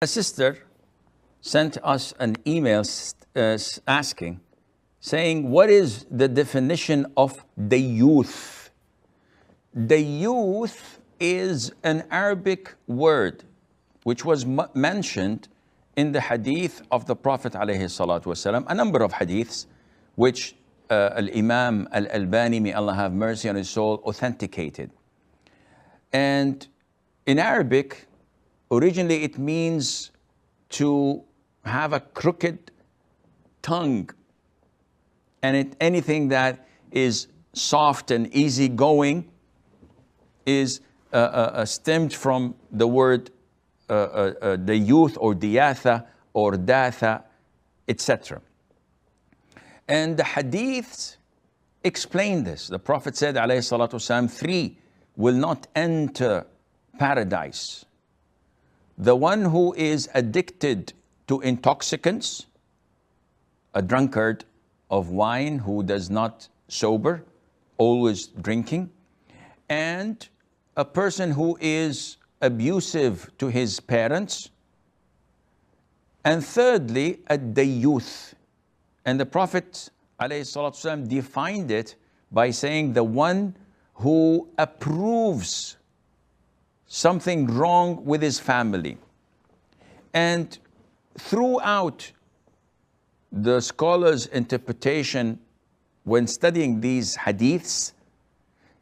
A sister sent us an email saying, what is the definition of Dayyoth? Dayyoth is an Arabic word which was mentioned in the hadith of the Prophet ﷺ, a number of hadiths which Al-Imam Al-Albani, may Allah have mercy on his soul, authenticated. And in Arabic, originally it means to have a crooked tongue, and anything that is soft and easygoing is stemmed from the word Dayyoth or Diyatha or Datha, etc. And the hadiths explain this. The Prophet said, alayhi salatu wasalam, 3 will not enter paradise: the one who is addicted to intoxicants, a drunkard of wine who does not sober, always drinking, and a person who is abusive to his parents, and thirdly, a Dayyoth. And the Prophet ﷺ defined it by saying the one who approves something wrong with his family. And throughout the scholars' interpretation, when studying these hadiths,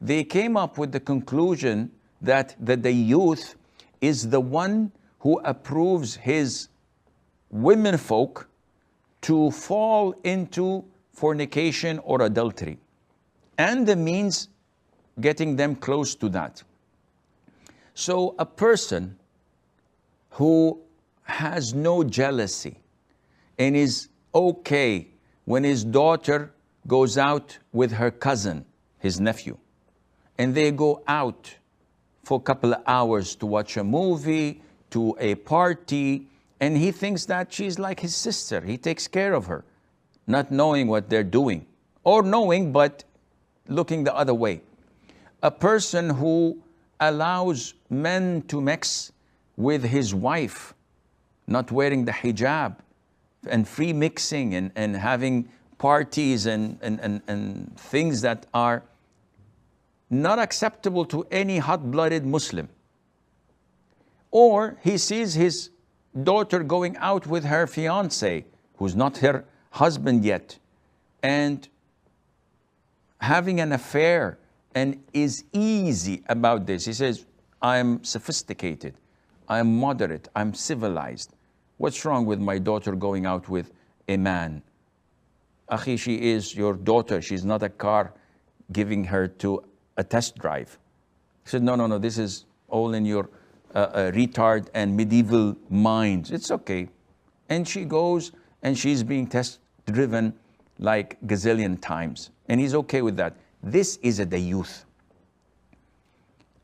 they came up with the conclusion that the Dayyoth is the one who approves his womenfolk to fall into fornication or adultery, and the means getting them close to that. So a person who has no jealousy and is okay when his daughter goes out with her cousin, his nephew, and they go out for a couple of hours to watch a movie, to a party, and he thinks that she's like his sister. He takes care of her, not knowing what they're doing, or knowing but looking the other way. A person who allows men to mix with his wife, not wearing the hijab, and free mixing and having parties and things that are not acceptable to any hot-blooded Muslim. Or he sees his daughter going out with her fiancé, who's not her husband yet, and having an affair, and is easy about this. He says, I'm sophisticated, I'm moderate, I'm civilized. What's wrong with my daughter going out with a man? Akhi, she is your daughter. She's not a car giving her to a test drive. He said, no, this is all in your retard and medieval minds. It's okay. And she goes and she's being test driven like gazillion times. And he's okay with that. This is a Dayyoth.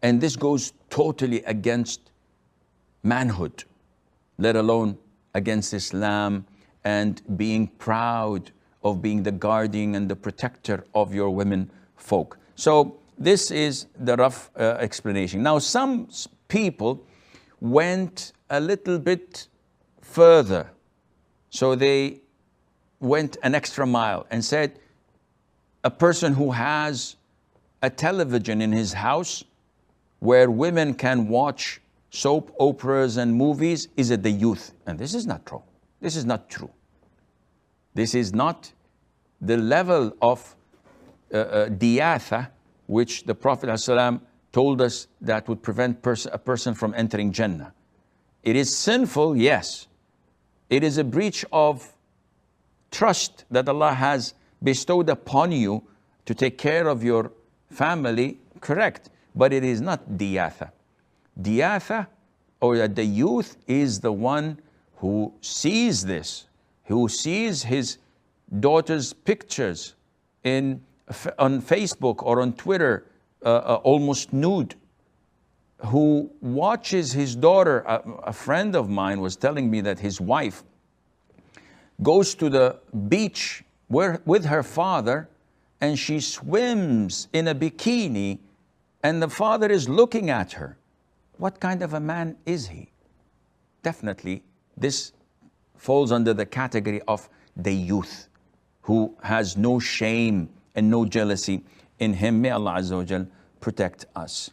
And this goes totally against manhood, let alone against Islam, and being proud of being the guardian and the protector of your women folk. So this is the rough explanation. Now, some people went a little bit further. So they went an extra mile and said, a person who has a television in his house where women can watch soap operas and movies is a Dayyoth. And this is not true. This is not true. This is not the level of diyatha which the Prophet ﷺ told us that would prevent a person from entering Jannah. It is sinful, yes. It is a breach of trust that Allah has bestowed upon you to take care of your family, correct. But it is not diyatha. Diyatha, or the Dayyoth, is the one who sees this, who sees his daughter's pictures on Facebook or on Twitter, almost nude, who watches his daughter. A friend of mine was telling me that his wife goes to the beach with her father, and she swims in a bikini, and the father is looking at her. What kind of a man is he? definitely this falls under the category of Dayyoth, who has no shame and no jealousy in him. May Allah Azza wa Jal protect us.